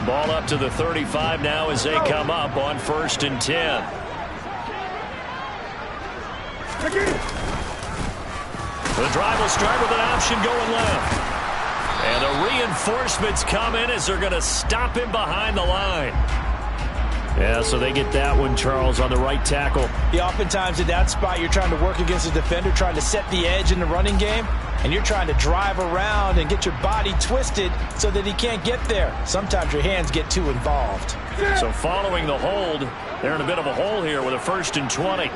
Ball up to the 35 now as they come up on 1st and 10. The drive will start with an option going left. And the reinforcements come in as they're going to stop him behind the line. Yeah, so they get that one, Charles, on the right tackle. Yeah, oftentimes in that spot, you're trying to work against a defender, trying to set the edge in the running game, and you're trying to drive around and get your body twisted so that he can't get there. Sometimes your hands get too involved. So following the hold, they're in a bit of a hole here with a 1st and 20.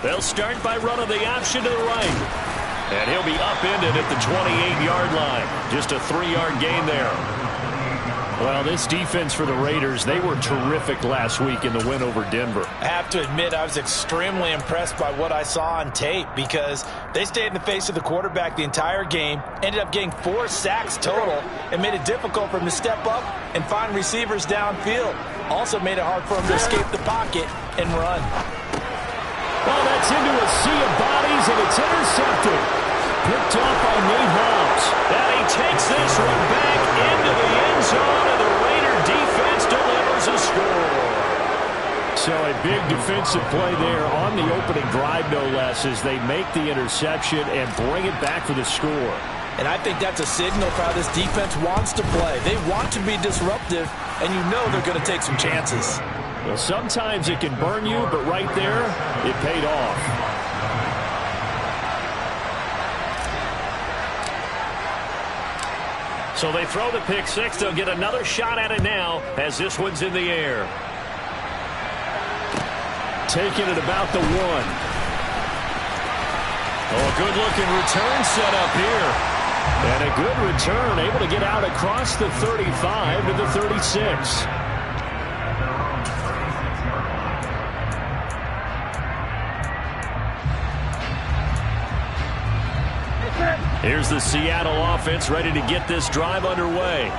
They'll start by running the option to the right. And he'll be upended at the 28-yard line. Just a 3-yard gain there. Well, this defense for the Raiders, they were terrific last week in the win over Denver. I have to admit, I was extremely impressed by what I saw on tape because they stayed in the face of the quarterback the entire game, ended up getting 4 sacks total, and made it difficult for him to step up and find receivers downfield. Also made it hard for him to escape the pocket and run. Well, that's into a sea of bodies, and it's intercepted. Picked off by Nate Hobbs. And he takes this one back into the end zone, and the Raider defense delivers a score. So a big defensive play there on the opening drive, no less, as they make the interception and bring it back for the score. And I think that's a signal for how this defense wants to play. They want to be disruptive, and you know they're going to take some chances. Well, sometimes it can burn you, but right there, it paid off. So they throw the pick six. They'll get another shot at it now as this one's in the air. Taking it about the 1. Oh, a good-looking return set up here. And a good return, able to get out across the 35 to the 36. Here's the Seattle offense ready to get this drive underway.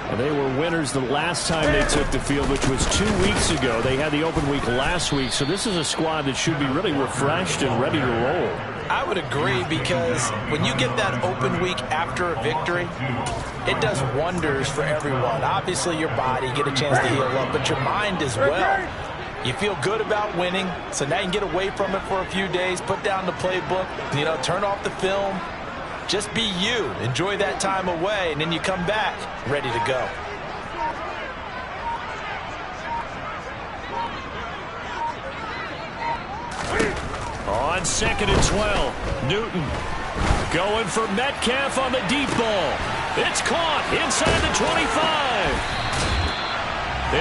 And they were winners the last time they took the field, which was 2 weeks ago. They had the open week last week, so this is a squad that should be really refreshed and ready to roll. I would agree, because when you get that open week after a victory, it does wonders for everyone. Obviously, your body, get a chance to heal up, but your mind as well. You feel good about winning, so now you can get away from it for a few days, put down the playbook, turn off the film. Just be you. Enjoy that time away, and then you come back ready to go. On 2nd and 12, Newton going for Metcalf on the deep ball. It's caught inside the 25.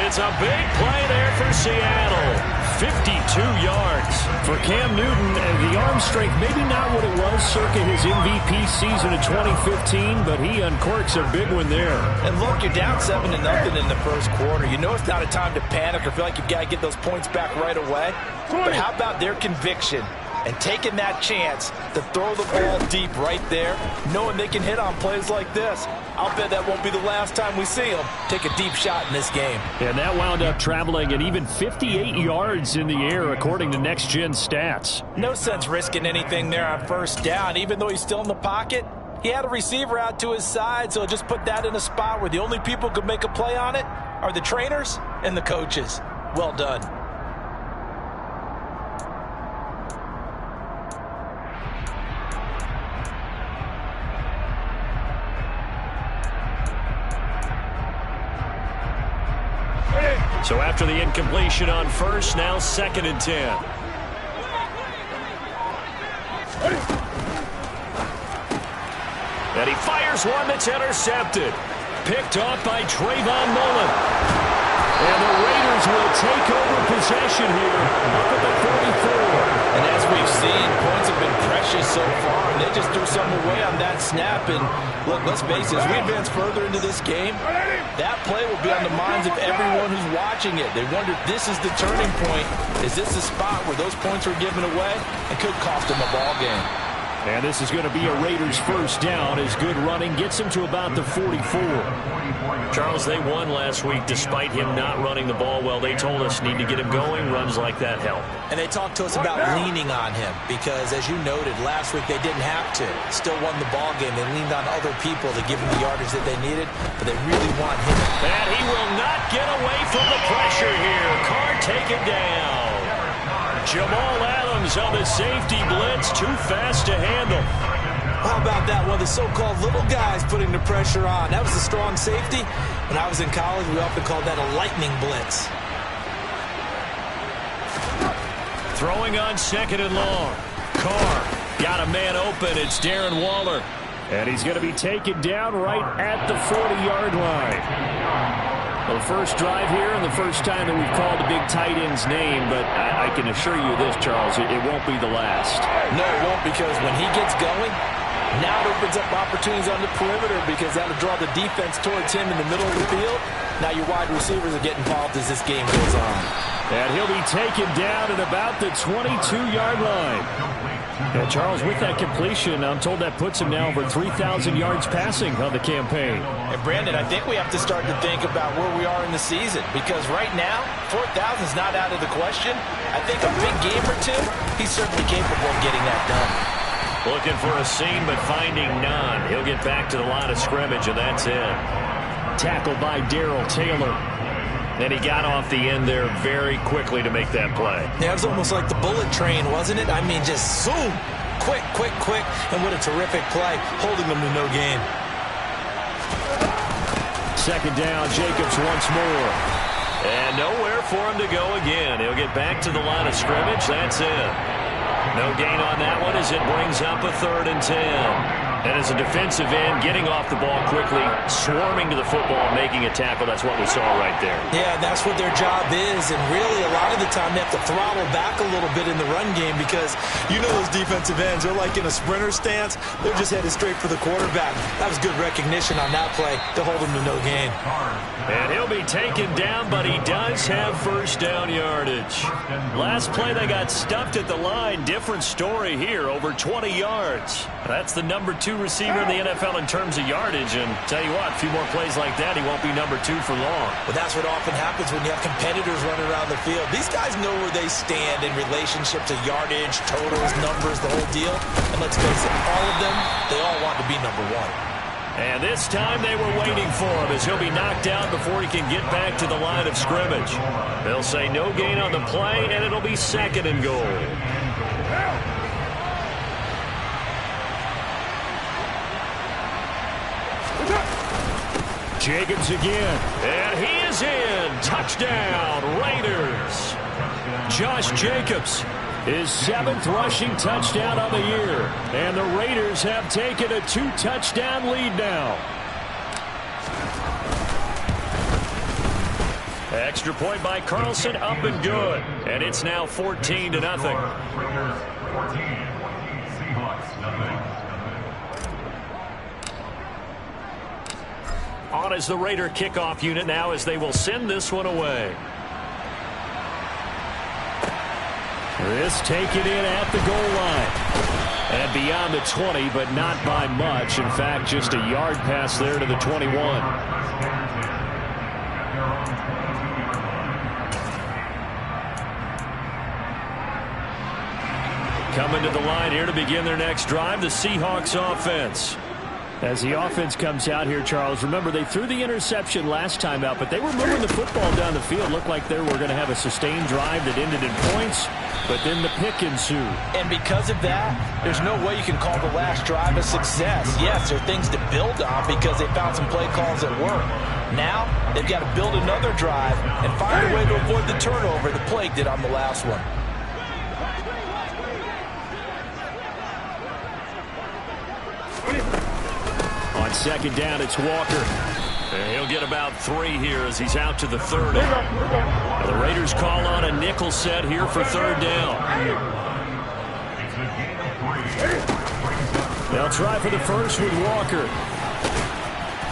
It's a big play there for Seattle. 52 yards for Cam Newton, and the arm strength, maybe not what it was circa his MVP season of 2015, but he uncorks a big one there. And look, you're down 7-0 in the first quarter. You know it's not a time to panic or feel like you've got to get those points back right away. But how about their conviction and taking that chance to throw the ball deep right there, knowing they can hit on plays like this? I'll bet that won't be the last time we see them take a deep shot in this game. And that wound up traveling at even 58 yards in the air, according to Next Gen Stats. No sense risking anything there on first down. Even though he's still in the pocket, he had a receiver out to his side, so just put that in a spot where the only people who could make a play on it are the trainers and the coaches. Well done. So after the incompletion on first, now 2nd and 10. And he fires one that's intercepted. Picked off by Trayvon Mullen. And the Raiders will take over possession here up at the 34. And as we've seen, points have been precious so far, and they just threw some away on that snap. And look, let's face it, as we advance further into this game, that play will be on the minds of everyone who's watching it. They wonder if this is the turning point. Is this a spot where those points were given away and could cost them a ball game? And this is going to be a Raiders first down as good running gets him to about the 44. Charles, they won last week despite him not running the ball well. They told us need to get him going. Runs like that help. And they talked to us about leaning on him because, as you noted, last week they didn't have to. Still won the ball game. They leaned on other people to give him the yardage that they needed, but they really want him. And he will not get away from the pressure here. Carr taken down. Jamal Adams on the safety blitz. Too fast to handle. How about that? One of the so-called little guys putting the pressure on. That was a strong safety. When I was in college, we often called that a lightning blitz. Throwing on second and long. Carr got a man open. It's Darren Waller. And he's going to be taken down right at the 40-yard line. Well, the first drive here and the first time that we've called a big tight end's name, but I can assure you this, Charles, it won't be the last. No, it won't, because when he gets going, now it opens up opportunities on the perimeter because that'll draw the defense towards him in the middle of the field. Now your wide receivers are getting involved as this game goes on. And he'll be taken down at about the 22-yard line. And Charles, with that completion, I'm told that puts him now over 3,000 yards passing on the campaign. And Brandon, I think we have to start to think about where we are in the season, because right now, 4,000 is not out of the question. I think a big game or two, he's certainly capable of getting that done. Looking for a seam, but finding none. He'll get back to the line of scrimmage, and that's it. Tackled by Darrell Taylor. And he got off the end there very quickly to make that play. Yeah, it was almost like the bullet train, wasn't it? I mean, just zoom. Quick, quick, quick. And what a terrific play, holding them to no gain. Second down, Jacobs once more. And nowhere for him to go again. He'll get back to the line of scrimmage. That's it. No gain on that one as it brings up a 3rd and 10. And as a defensive end, getting off the ball quickly, swarming to the football, making a tackle. That's what we saw right there. Yeah, that's what their job is. And really, a lot of the time, they have to throttle back a little bit in the run game because you know those defensive ends, they're like in a sprinter stance. They're just headed straight for the quarterback. That was good recognition on that play to hold him to no gain. And he'll be taken down, but he does have first down yardage. Last play, they got stuffed at the line. Different story here, over 20 yards. That's the number 2 receiver in the NFL in terms of yardage, and tell you what, a few more plays like that, he won't be number 2 for long. But that's what often happens when you have competitors running around the field. These guys know where they stand in relationship to yardage, totals, numbers, the whole deal. And let's face it, all of them, they all want to be number 1. And this time they were waiting for him as he'll be knocked down before he can get back to the line of scrimmage. They'll say no gain on the play, and it'll be 2nd and goal. Jacobs again, and he is in. Touchdown, Raiders. Josh Jacobs, his 7th rushing touchdown of the year. And the Raiders have taken a 2-touchdown lead now. Extra point by Carlson, up and good. And it's now 14-0. On as the Raider kickoff unit now as they will send this one away. This taken in at the goal line. And beyond the 20, but not by much. In fact, just a yard pass there to the 21. Coming to the line here to begin their next drive, the Seahawks offense. As the offense comes out here, Charles, remember they threw the interception last time out, but they were moving the football down the field. Looked like they were going to have a sustained drive that ended in points, but then the pick ensued. And because of that, there's no way you can call the last drive a success. Yes, there are things to build on because they found some play calls that work. Now, they've got to build another drive and find a way to avoid the turnover the plague did on the last one. On second down, it's Walker. And he'll get about 3 here as he's out to the 30. Now the Raiders call on a nickel set here for 3rd down. They'll try for the first with Walker.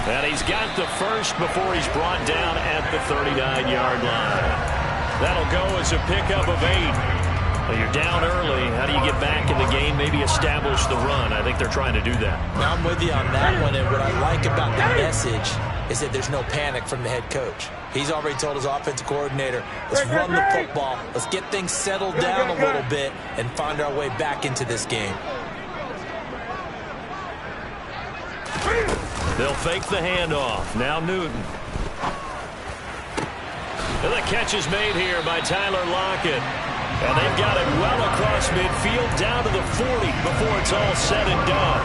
And he's got the first before he's brought down at the 39-yard line. That'll go as a pickup of 8. Well, you're down early. How do you get back in the game, maybe establish the run? I think they're trying to do that. Now, I'm with you on that one, and what I like about the message is that there's no panic from the head coach. He's already told his offensive coordinator, let's run the football, let's get things settled down a little bit and find our way back into this game. They'll fake the handoff. Now Newton. And the catch is made here by Tyler Lockett. And they've got it well across midfield down to the 40 before it's all said and done.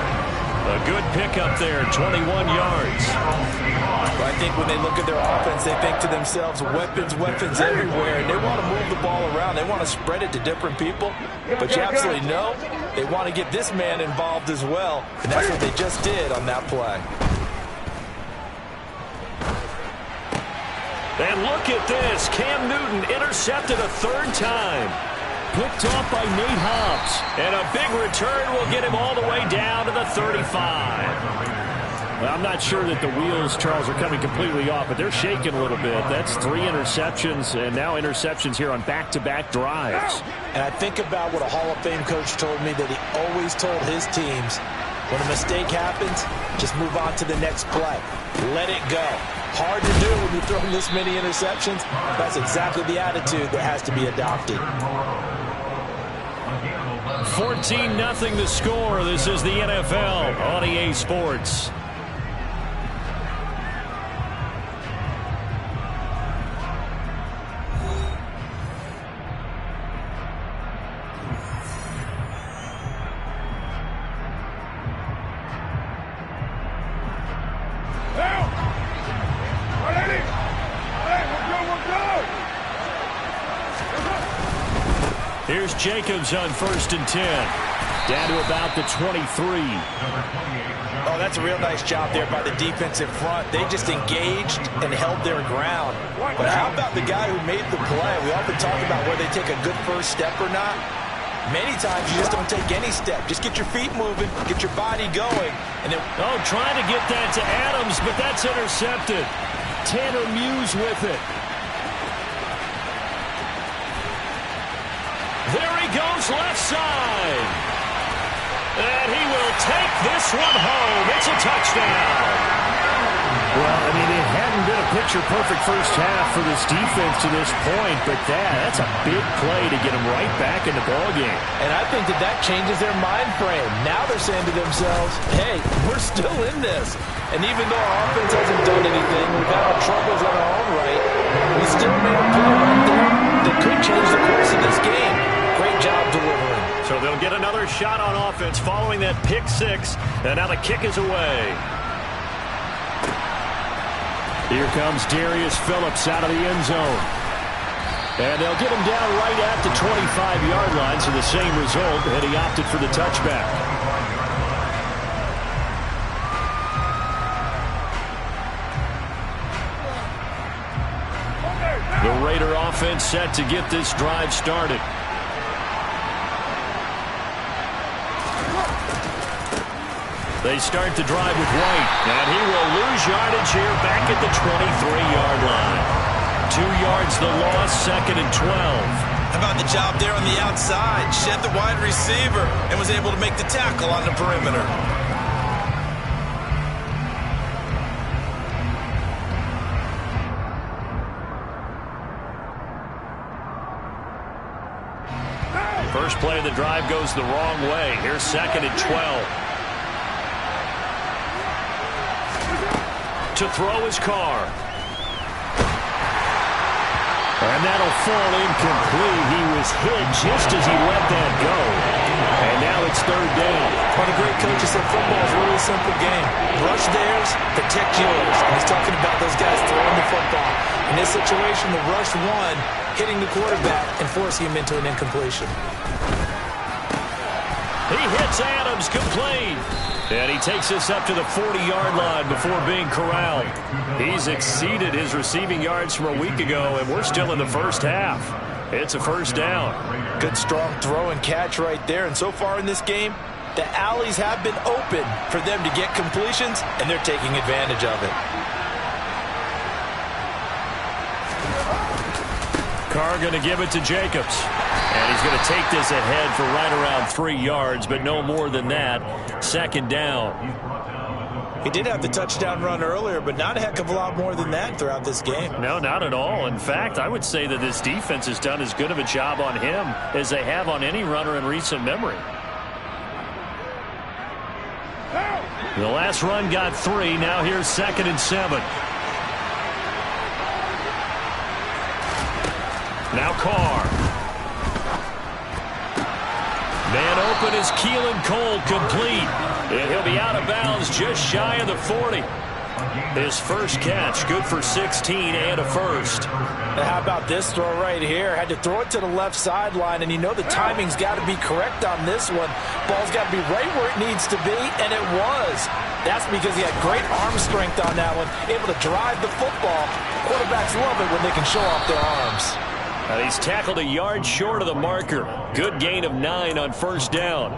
A good pickup there, 21 yards. Well, I think when they look at their offense, they think to themselves, weapons, weapons everywhere. And they want to move the ball around. They want to spread it to different people. But you absolutely know they want to get this man involved as well. And that's what they just did on that play. And look at this. Cam Newton intercepted a third time. Picked off by Nate Hobbs. And a big return will get him all the way down to the 35. Well, I'm not sure that the wheels, Charles, are coming completely off, but they're shaking a little bit. That's 3 interceptions, and now interceptions here on back-to-back drives. And I think about what a Hall of Fame coach told me that he always told his teams, when a mistake happens, just move on to the next play. Let it go. Hard to do when you're throwing this many interceptions. That's exactly the attitude that has to be adopted. 14-0 the score. This is the NFL on EA Sports. Here's Jacobs on 1st and 10. Down to about the 23. Oh, that's a real nice job there by the defensive front. They just engaged and held their ground. But how about the guy who made the play? We often talk about whether they take a good first step or not. Many times you just don't take any step. Just get your feet moving, get your body going. And then, trying to get that to Adams, but that's intercepted. Tanner Muse with it. There he goes, left side. And he will take this one home. It's a touchdown. Well, I mean, it hadn't been a picture-perfect first half for this defense to this point, but that's a big play to get them right back in the ballgame. And I think that changes their mind frame. Now they're saying to themselves, hey, we're still in this. And even though our offense hasn't done anything, we've had our troubles on our own right, we still made a play right there that could change the course of this game. Great job delivering. So they'll get another shot on offense following that pick six. And now the kick is away. Here comes Darius Phillips out of the end zone. And they'll get him down right at the 25-yard line. So the same result, and he opted for the touchback. The Raider offense set to get this drive started. They start the drive with White, and he will lose yardage here back at the 23-yard line. 2 yards the loss, 2nd and 12. How about the job there on the outside? Shed the wide receiver and was able to make the tackle on the perimeter. First play of the drive goes the wrong way. Here's 2nd and 12. To throw his car. And that'll fall incomplete. He was hit just as he let that go. And now it's 3rd down. One of the great coaches said football is really a simple game. Rush theirs, protect yours. And he's talking about those guys throwing the football. In this situation, the rush one, hitting the quarterback and forcing him into an incompletion. He hits Adams, complete. And he takes this up to the 40-yard line before being corralled. He's exceeded his receiving yards from a week ago, and we're still in the first half. It's a 1st down. Good, strong throw and catch right there. And so far in this game, the alleys have been open for them to get completions, and they're taking advantage of it. Carr going to give it to Jacobs. And he's going to take this ahead for right around 3 yards, but no more than that. Second down. He did have the touchdown run earlier, but not a heck of a lot more than that throughout this game. No, not at all. In fact, I would say that this defense has done as good of a job on him as they have on any runner in recent memory. The last run got 3. Now here's 2nd and 7. Now Carr. Man open is Keelan Cole, complete. And he'll be out of bounds just shy of the 40. His first catch, good for 16 and a first. Now how about this throw right here? Had to throw it to the left sideline, and you know the timing's got to be correct on this one. Ball's got to be right where it needs to be, and it was. That's because he had great arm strength on that one, able to drive the football. Quarterbacks love it when they can show off their arms. And he's tackled a yard short of the marker. Good gain of 9 on first down.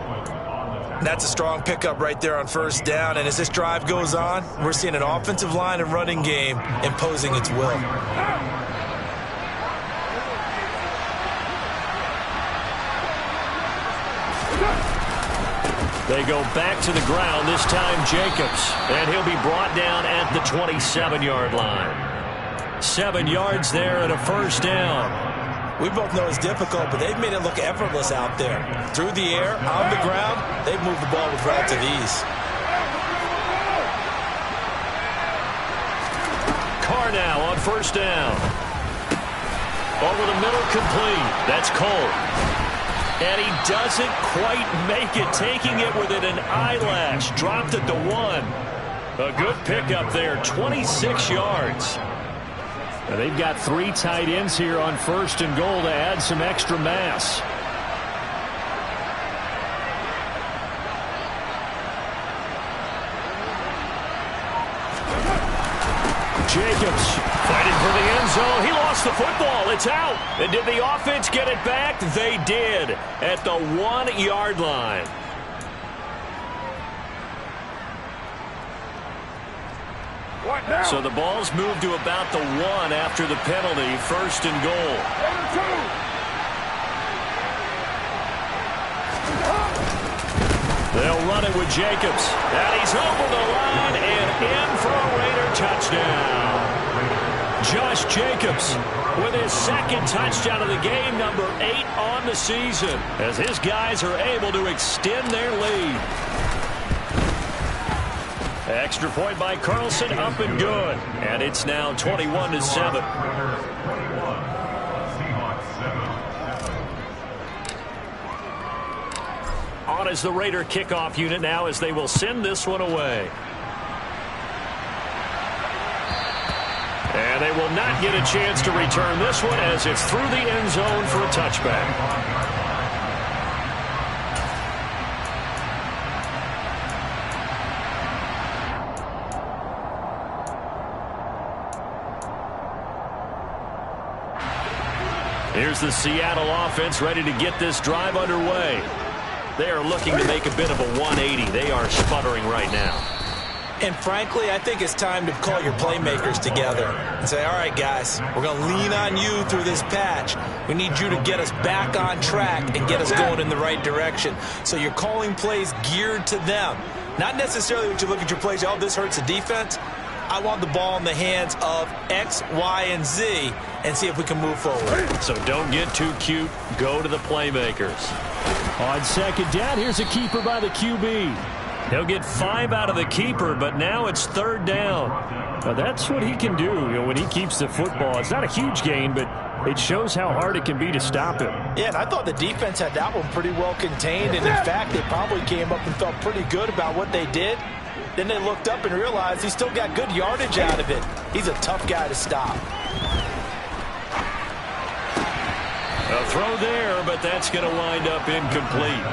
That's a strong pickup right there on first down. And as this drive goes on, we're seeing an offensive line and running game imposing its will. They go back to the ground, this time Jacobs. And he'll be brought down at the 27-yard line. 7 yards there and a first down. We both know it's difficult, but they've made it look effortless out there. Through the air, on the ground, they've moved the ball with relative ease. Carr now on first down. Over the middle, complete. That's Cole. And he doesn't quite make it, taking it within an eyelash. Dropped it to 1. A good pickup there, 26 yards. They've got 3 tight ends here on first and goal to add some extra mass. Jacobs fighting for the end zone. He lost the football. It's out. And did the offense get it back? They did at the 1-yard line. So the ball's moved to about the 1 after the penalty. First and goal. They'll run it with Jacobs. And he's over the line and in for a Raider touchdown. Josh Jacobs with his 2nd touchdown of the game, number 8 on the season, as his guys are able to extend their lead. Extra point by Carlson, up and good. And it's now 21-7. On is the Raider kickoff unit now as they will send this one away. And they will not get a chance to return this one as it's through the end zone for a touchback. Here's the Seattle offense ready to get this drive underway. They are looking to make a bit of a 180. They are sputtering right now. And frankly, I think it's time to call your playmakers together and say, all right, guys, we're going to lean on you through this patch. We need you to get us back on track and get us going in the right direction. So you're calling plays geared to them. Not necessarily when you look at your plays, oh, this hurts the defense. I want the ball in the hands of X, Y, and Z and see if we can move forward. So don't get too cute. Go to the playmakers. On second down, here's a keeper by the QB. He'll get 5 out of the keeper, but now it's 3rd down. Now that's what he can do, when he keeps the football. It's not a huge gain, but it shows how hard it can be to stop him. Yeah, and I thought the defense had that one pretty well contained, and in fact, they probably came up and felt pretty good about what they did. Then they looked up and realized he still got good yardage out of it. He's a tough guy to stop. A throw there, but that's going to wind up incomplete.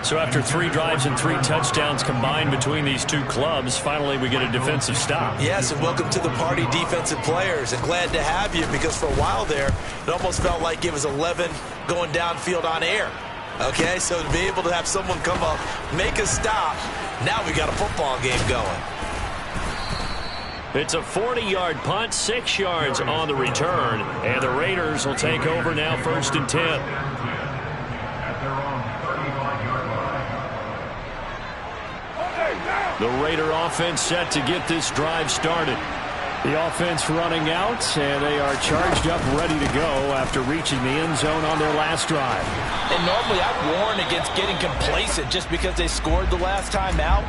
So after 3 drives and 3 touchdowns combined between these two clubs, finally we get a defensive stop. Yes, and welcome to the party, defensive players. And glad to have you, because for a while there, it almost felt like it was 11 going downfield on air. Okay, so to be able to have someone come up, make a stop, now we got a football game going. It's a 40-yard punt, 6 yards on the return, and the Raiders will take over now 1st and 10. The Raider offense set to get this drive started. The offense running out, and they are charged up, ready to go after reaching the end zone on their last drive. And normally I warn against getting complacent just because they scored the last time out.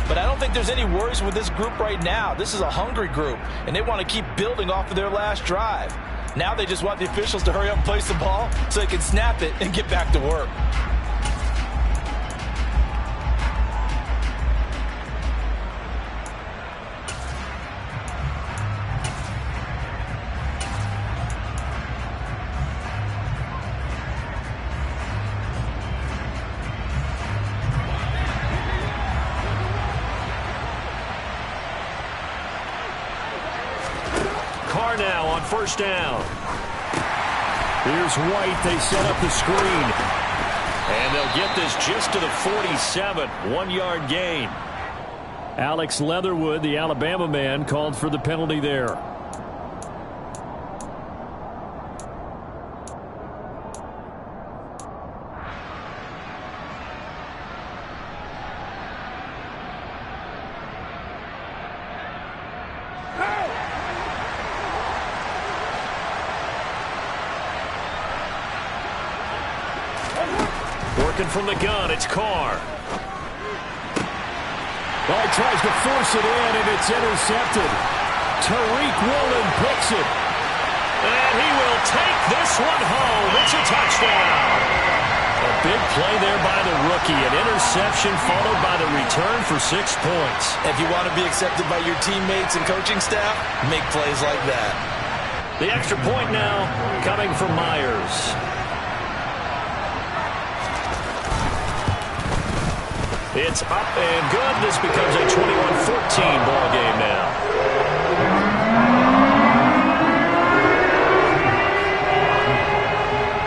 But I don't think there's any worries with this group right now. This is a hungry group, and they want to keep building off of their last drive. Now they just want the officials to hurry up and place the ball so they can snap it and get back to work. Now on first down. Here's White. They set up the screen. And they'll get this just to the 47. 1-yard gain. Alex Leatherwood, the Alabama man, called for the penalty there. From the gun, it's Carr. Well, he tries to force it in, and it's intercepted. Tariq Woolen picks it. And he will take this one home. It's a touchdown. A big play there by the rookie. An interception followed by the return for 6 points. If you want to be accepted by your teammates and coaching staff, make plays like that. The extra point now coming from Myers. It's up and good. This becomes a 21-14 ball game now.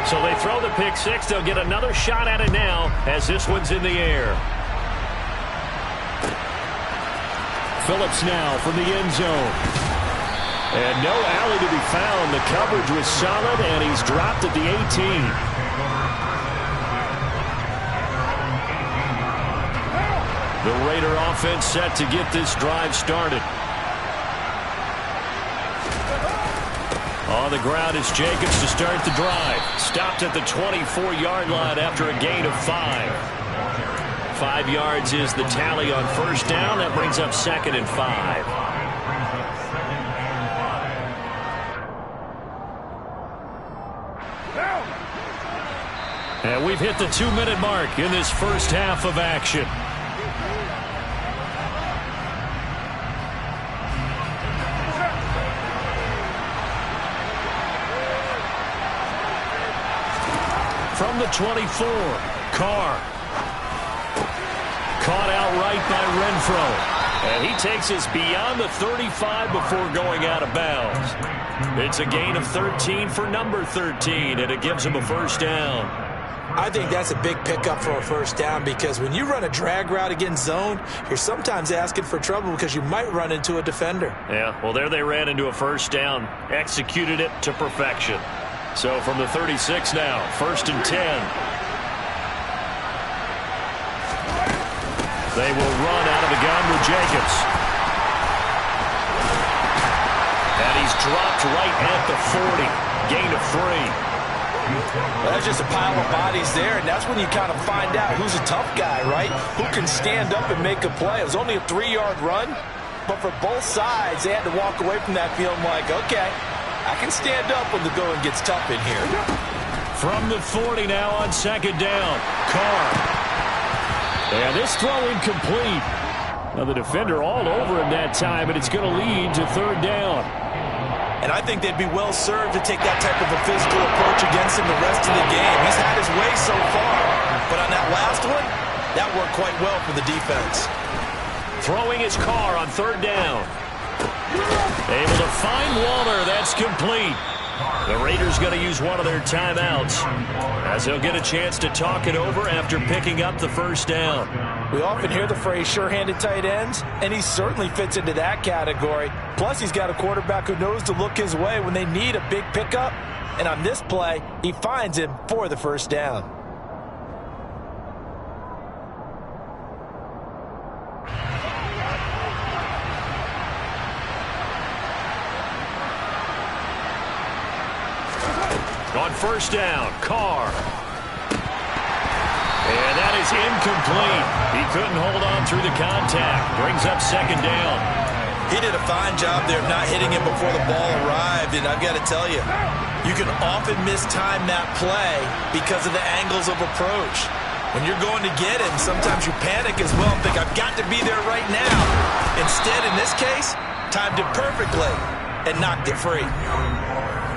So they throw the pick six. They'll get another shot at it now as this one's in the air. Phillips now from the end zone. And no alley to be found. The coverage was solid, and he's dropped at the 18. The Raider offense set to get this drive started. On the ground is Jacobs to start the drive. Stopped at the 24-yard line after a gain of 5. 5 yards is the tally on first down. That brings up 2nd and 5. And we've hit the 2-minute mark in this first half of action. From the 24, Carr. Caught outright by Renfro. And he takes us beyond the 35 before going out of bounds. It's a gain of 13 for number 13, and it gives him a first down. I think that's a big pickup for a first down because when you run a drag route against zone, you're sometimes asking for trouble because you might run into a defender. Yeah, well, there they ran into a first down. Executed it to perfection. So from the 36 now, 1st and 10. They will run out of the gun with Jacobs. And he's dropped right at the 40. Gain of 3. Well, that's just a pile of bodies there, and that's when you kind of find out who's a tough guy, right? Who can stand up and make a play. It was only a 3-yard run, but for both sides, they had to walk away from that feeling like, okay, I can stand up when the going gets tough in here. From the 40 now on 2nd down. Carr. And this throw incomplete. Now the defender all over him that time, and it's going to lead to 3rd down. And I think they'd be well served to take that type of a physical approach against him the rest of the game. He's had his way so far. But on that last one, that worked quite well for the defense. Throwing his Carr on 3rd down. Able to find Waller. That's complete. The Raiders going to use one of their timeouts as they'll get a chance to talk it over after picking up the first down. We often hear the phrase sure-handed tight ends, and he certainly fits into that category. Plus, he's got a quarterback who knows to look his way when they need a big pickup. And on this play, he finds him for the first down. On first down, Carr. And that is incomplete. He couldn't hold on through the contact. Brings up second down. He did a fine job there of not hitting him before the ball arrived, and I've got to tell you, you can often mistime that play because of the angles of approach. When you're going to get him, sometimes you panic as well and think, I've got to be there right now. Instead, in this case, timed it perfectly and knocked it free.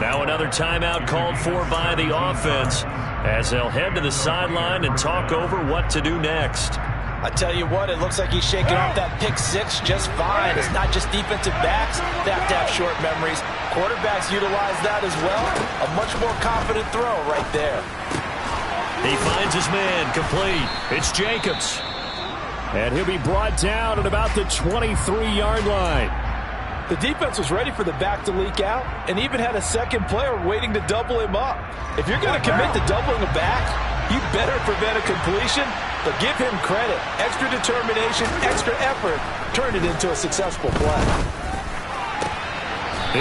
Now another timeout called for by the offense as they'll head to the sideline and talk over what to do next. I tell you what, it looks like he's shaking off that pick six just fine. It's not just defensive backs that have to have short memories. Quarterbacks utilize that as well. A much more confident throw right there. He finds his man, complete. It's Jacobs. And he'll be brought down at about the 23-yard line. The defense was ready for the back to leak out and even had a second player waiting to double him up. If you're going to commit to doubling a back, you better prevent a completion, but give him credit. Extra determination, extra effort turned it into a successful play.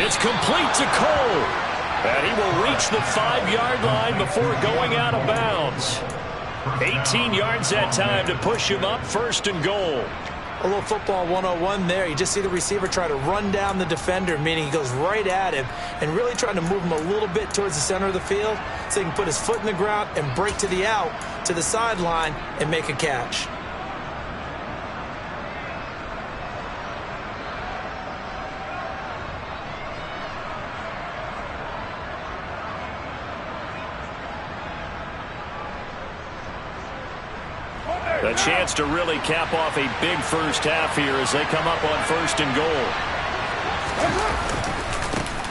It's complete to Cole. And he will reach the 5-yard line before going out of bounds. 18 yards that time to push him up, first and goal. A little football 101 there. You just see the receiver try to run down the defender, meaning he goes right at him and really trying to move him a little bit towards the center of the field so he can put his foot in the ground and break to the out, to the sideline, and make a catch. A chance to really cap off a big first half here as they come up on first and goal.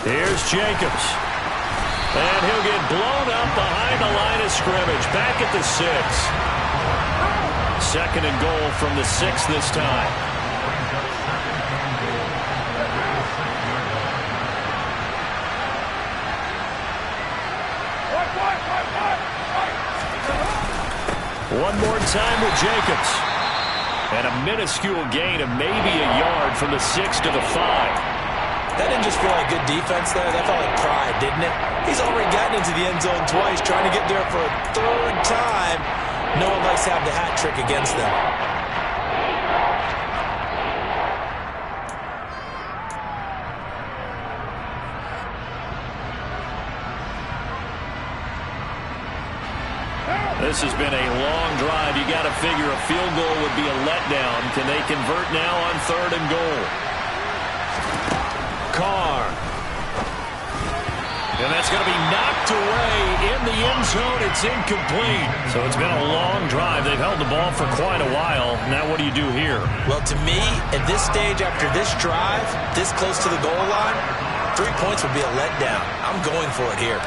Here's Jacobs. And he'll get blown up behind the line of scrimmage. Back at the 6. Second and goal from the 6 this time. One more time with Jacobs. And a minuscule gain of maybe a yard from the 6 to the 5. That didn't just feel like good defense there. That felt like pride, didn't it? He's already gotten into the end zone twice, trying to get there for a third time. No one likes to have the hat trick against them. This has been a long drive. You got to figure a field goal would be a letdown. Can they convert now on third and goal? Carr. And that's going to be knocked away in the end zone. It's incomplete. So it's been a long drive. They've held the ball for quite a while. Now what do you do here? Well, to me, at this stage, after this drive, this close to the goal line, 3 points would be a letdown. I'm going for it here.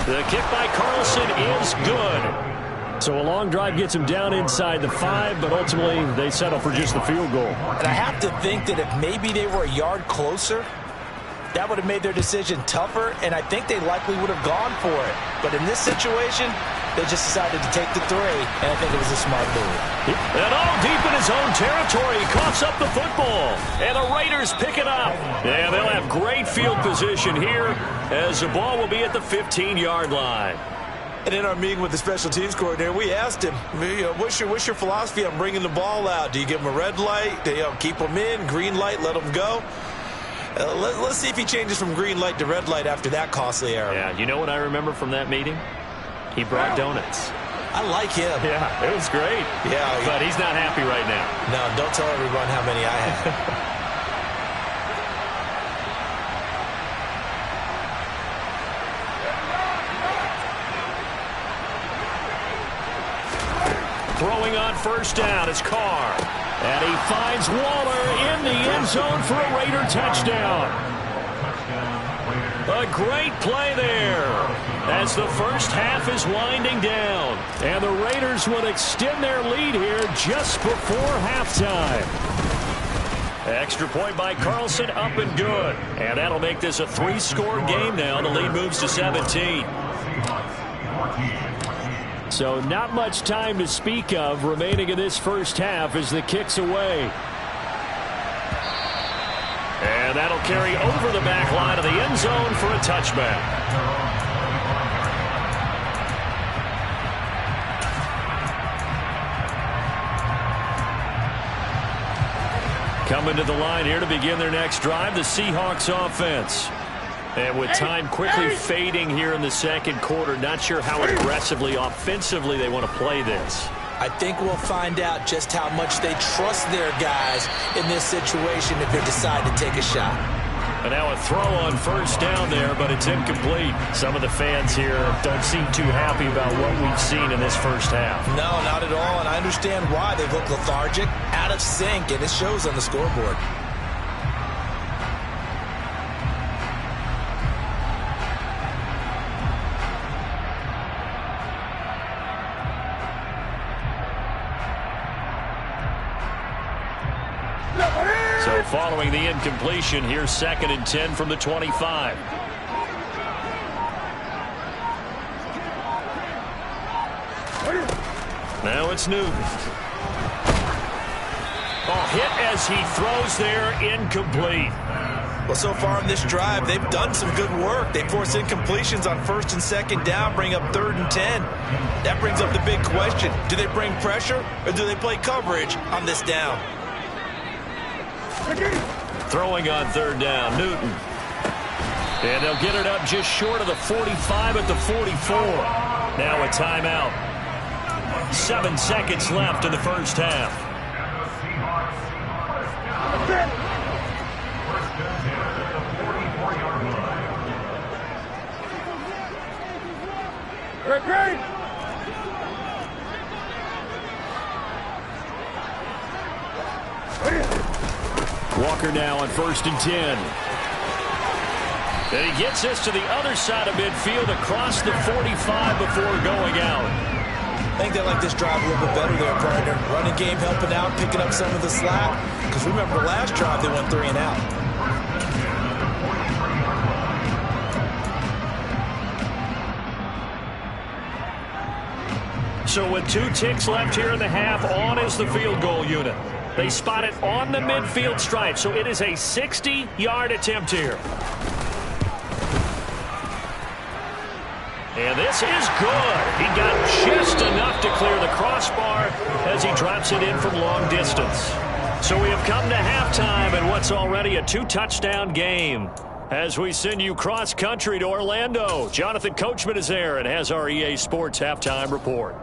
The kick by Carlson is good. So a long drive gets him down inside the 5, but ultimately they settle for just the field goal. And I have to think that if maybe they were a yard closer, that would have made their decision tougher, and I think they likely would have gone for it. But in this situation, they just decided to take the 3, and I think it was a smart move. And all deep in his own territory, he coughs up the football. And the Raiders pick it up. And they'll have great field position here as the ball will be at the 15-yard line. And in our meeting with the special teams coordinator, we asked him, what's your philosophy on bringing the ball out? Do you give them a red light? Do you keep them in? Green light, let them go? Let's see if he changes from green light to red light after that costly error. Yeah, you know what I remember from that meeting? He brought donuts. I like him. Yeah, it was great. Yeah. But he's not happy right now. No, don't tell everyone how many I had. Throwing on first down is Carr. And he finds Waller in the end zone for a Raider touchdown. A great play there as the first half is winding down. And the Raiders will extend their lead here just before halftime. Extra point by Carlson, up and good. And that'll make this a 3-score game now. The lead moves to 17. So not much time to speak of remaining in this first half as the kick's away. And And that'll carry over the back line of the end zone for a touchback. Coming to the line here to begin their next drive, the Seahawks offense. And with time quickly fading here in the second quarter, not sure how aggressively, offensively they want to play this. I think we'll find out just how much they trust their guys in this situation if they decide to take a shot. And now a throw on first down there, but it's incomplete. Some of the fans here don't seem too happy about what we've seen in this first half. No, not at all, and I understand why. They look lethargic, out of sync, and it shows on the scoreboard. So following the incompletion, here's 2nd and 10 from the 25. Now it's Newton. Oh, hit as he throws there, incomplete. Well, so far in this drive, they've done some good work. They force incompletions on 1st and 2nd down, bring up 3rd and 10. That brings up the big question. Do they bring pressure or do they play coverage on this down? Throwing on 3rd down, Newton. And they'll get it up just short of the 45 at the 44. Now a timeout. 7 seconds left in the first half. Walker now on 1st and 10. And he gets this to the other side of midfield across the 45 before going out. I think they like this drive a little bit better there, partner. Running game helping out, picking up some of the slack. Because remember, the last drive they went 3 and out. So with 2 ticks left here in the half, on is the field goal unit. They spot it on the midfield stripe, so it is a 60-yard attempt here. And this is good. He got just enough to clear the crossbar as he drops it in from long distance. So we have come to halftime in what's already a 2-touchdown game. As we send you cross-country to Orlando, Jonathan Coachman is there and has our EA Sports halftime report.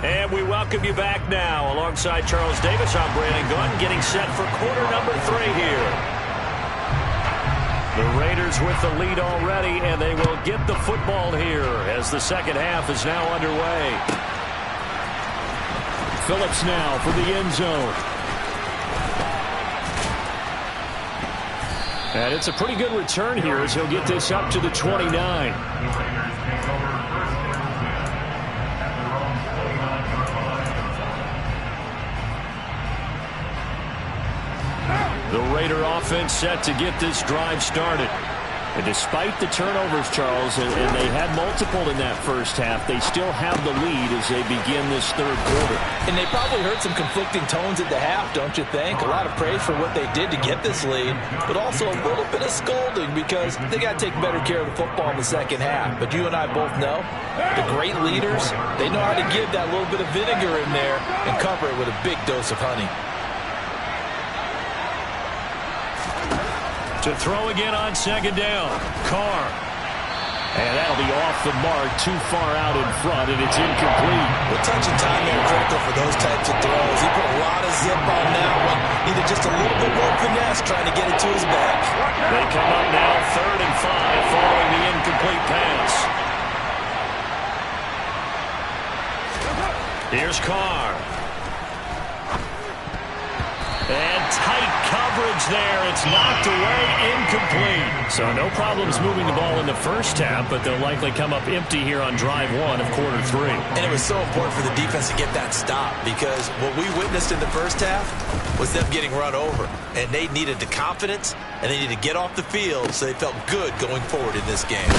And we welcome you back now. Alongside Charles Davis, I'm Brandon Gunn, getting set for quarter number 3 here. The Raiders with the lead already, and they will get the football here as the second half is now underway. Phillips now for the end zone. And it's a pretty good return here as he'll get this up to the 29. The Raider offense set to get this drive started. And despite the turnovers, Charles, and they had multiple in that first half, they still have the lead as they begin this third quarter. And they probably heard some conflicting tones at the half, don't you think? A lot of praise for what they did to get this lead, but also a little bit of scolding because they got to take better care of the football in the second half. But you and I both know the great leaders, they know how to give that little bit of vinegar in there and cover it with a big dose of honey. To throw again on 2nd down, Carr. And that'll be off the mark, too far out in front, and it's incomplete. Well, touch and time there critical for those types of throws. He put a lot of zip on that one. Needed just a little bit more finesse trying to get it to his back. They come up now 3rd and 5 following the incomplete pass. Here's Carr. And tight coverage there. It's knocked away, incomplete. So no problems moving the ball in the first half, but they'll likely come up empty here on drive 1 of quarter 3. And it was so important for the defense to get that stop because what we witnessed in the first half was them getting run over. And they needed the confidence, and they needed to get off the field so they felt good going forward in this game.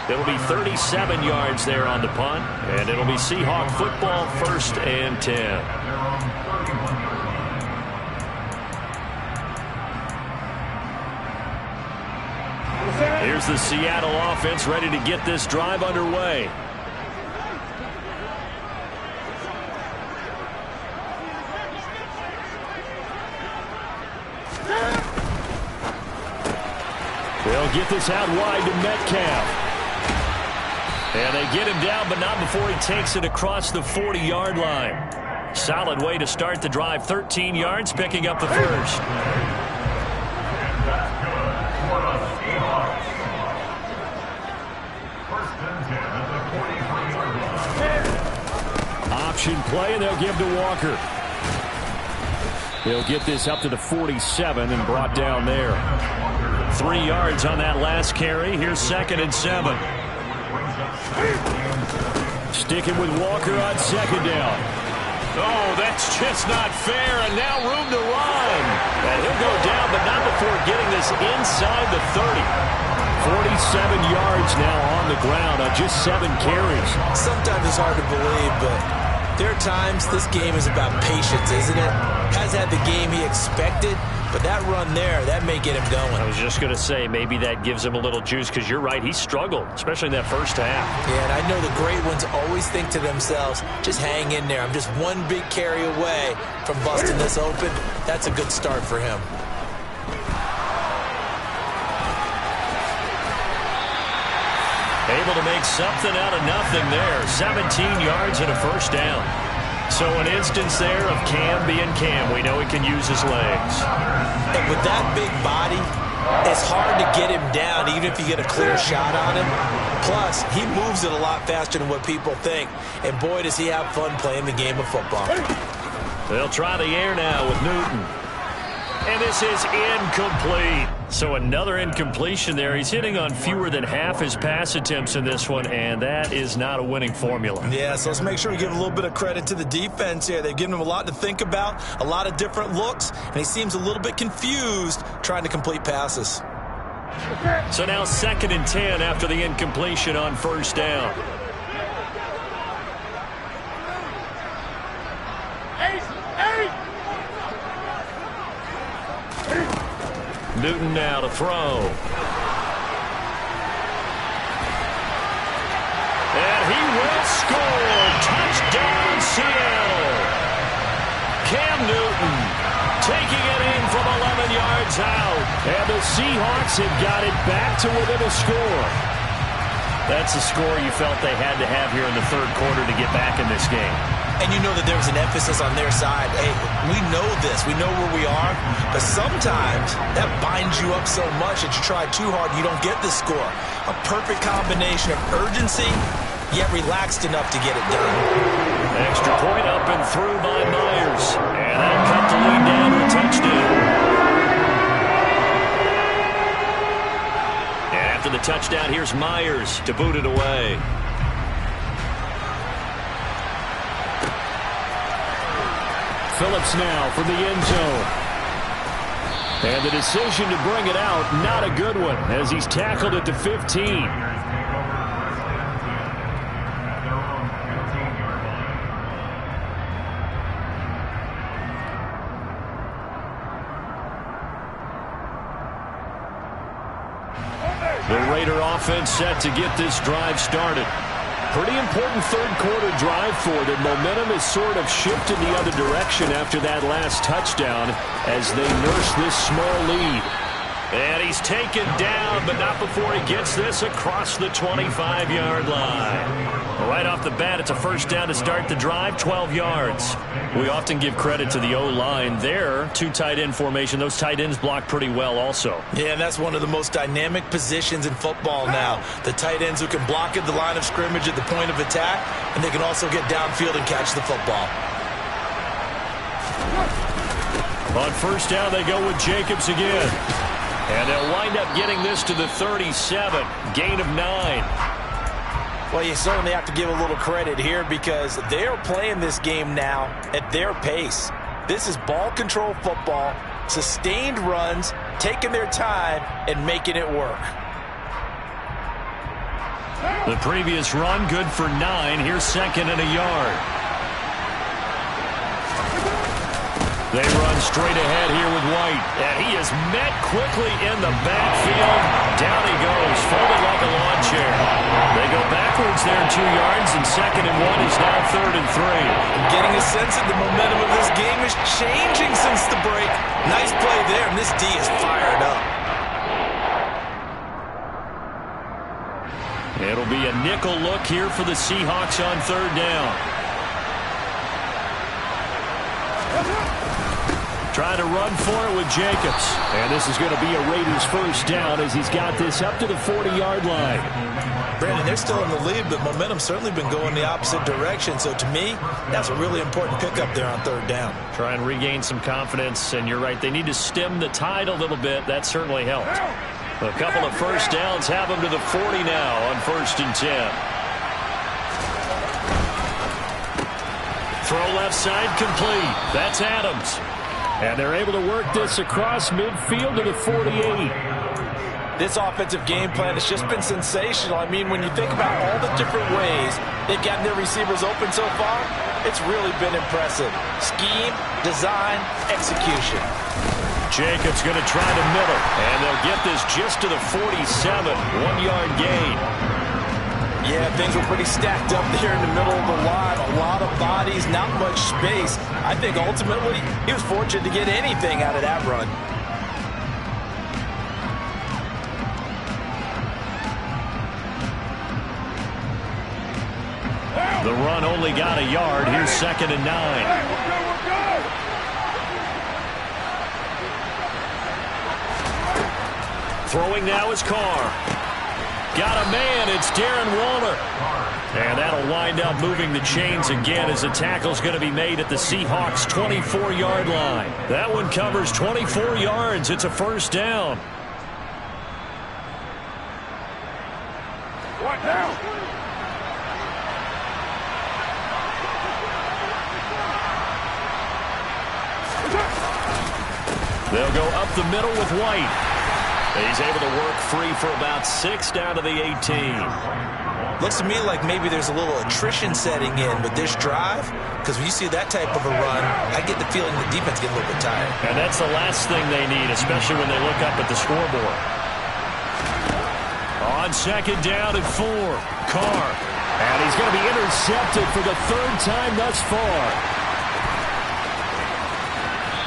It'll be 37 yards there on the punt, and it'll be Seahawk football, 1st and 10. Here's the Seattle offense ready to get this drive underway. They'll get this out wide to Metcalf. And they get him down, but not before he takes it across the 40-yard line. Solid way to start the drive. 13 yards, picking up the first. Option play, and they'll give to Walker. They'll get this up to the 47 and brought down there. 3 yards on that last carry. Here's 2nd and 7. Sticking with Walker on 2nd down. Oh, that's just not fair, and now room to run. And he'll go down, but not before getting this inside the 30. 47 yards now on the ground on just 7 carries. Sometimes it's hard to believe, but there are times this game is about patience, isn't it? Has had the game he expected, but that run there, that may get him going. I was just going to say, maybe that gives him a little juice, because you're right, he struggled, especially in that first half. Yeah, and I know the great ones always think to themselves, just hang in there. I'm just one big carry away from busting this open. That's a good start for him. Able to make something out of nothing there. 17 yards and a first down. So an instance there of Cam being Cam. We know he can use his legs. And with that big body, it's hard to get him down even if you get a clear shot on him. Plus, he moves it a lot faster than what people think. And boy, does he have fun playing the game of football. They'll try the air now with Newton. And this is incomplete. So another incompletion there. He's hitting on fewer than half his pass attempts in this one, and that is not a winning formula. Yeah, so let's make sure we give a little bit of credit to the defense here. They've given him a lot to think about, a lot of different looks, and he seems a little bit confused trying to complete passes. So now 2nd and 10 after the incompletion on first down. Newton now to throw. And he will score. Touchdown, Seattle. Cam Newton taking it in from 11 yards out. And the Seahawks have got it back to within a score. That's the score you felt they had to have here in the third quarter to get back in this game. And you know that there was an emphasis on their side. Hey, we know this. We know where we are. But sometimes that binds you up so much that you try too hard, you don't get the score. A perfect combination of urgency, yet relaxed enough to get it done. Extra point up and through by Myers. And that cut the lead down to a touchdown. And after the touchdown, here's Myers to boot it away. Phillips now from the end zone. And the decision to bring it out, not a good one, as he's tackled at the 15. The Raider offense set to get this drive started. Pretty important third quarter drive for them. Momentum has sort of shifted the other direction after that last touchdown as they nurse this small lead. And he's taken down, but not before he gets this across the 25-yard line. Right off the bat, it's a first down to start the drive, 12 yards. We often give credit to the O-line there. 2 tight end formation. Those tight ends block pretty well also. Yeah, and that's one of the most dynamic positions in football now. The tight ends who can block at the line of scrimmage at the point of attack, and they can also get downfield and catch the football. On first down, they go with Jacobs again. And they'll wind up getting this to the 37. Gain of 9. Well, you certainly have to give a little credit here because they're playing this game now at their pace. This is ball control football, sustained runs, taking their time, and making it work. The previous run, good for 9. Here's 2nd and a yard. They run straight ahead here with White. And he is met quickly in the backfield. Down he goes, folded like a lawn chair. They go backwards there 2 yards, and 2nd and 1 is now 3rd and 3. I'm getting a sense that the momentum of this game is changing since the break. Nice play there, and this D is fired up. It'll be a nickel look here for the Seahawks on 3rd down. Trying to run for it with Jacobs. And this is going to be a Raiders first down as he's got this up to the 40-yard line. Brandon, they're still in the lead, but momentum's certainly been going the opposite direction. So to me, that's a really important pickup there on 3rd down. Try and regain some confidence, and you're right. They need to stem the tide a little bit. That certainly helped. A couple of first downs have them to the 40 now on 1st and 10. Throw left side complete. That's Adams. And they're able to work this across midfield to the 48. This offensive game plan has just been sensational. I mean, when you think about all the different ways they've gotten their receivers open so far, it's really been impressive. Scheme, design, execution. Jacobs going to try the middle, and they'll get this just to the 47, 1-yard gain. Yeah, things were pretty stacked up there in the middle of the line. A lot of bodies, not much space. I think ultimately he was fortunate to get anything out of that run. The run only got a yard. Here's 2nd and 9. Throwing now is Carr. Got a man. It's Darren Waller. And that'll wind up moving the chains again as the tackle's going to be made at the Seahawks' 24-yard line. That one covers 24 yards. It's a first down. What now? They'll go up the middle with White. He's able to work free for about 6 down to the 18. Looks to me like maybe there's a little attrition setting in with this drive, because when you see that type of a run, I get the feeling the defense gets a little bit tired. And that's the last thing they need, especially when they look up at the scoreboard. On 2nd down and 4, Carr. And he's going to be intercepted for the 3rd time thus far.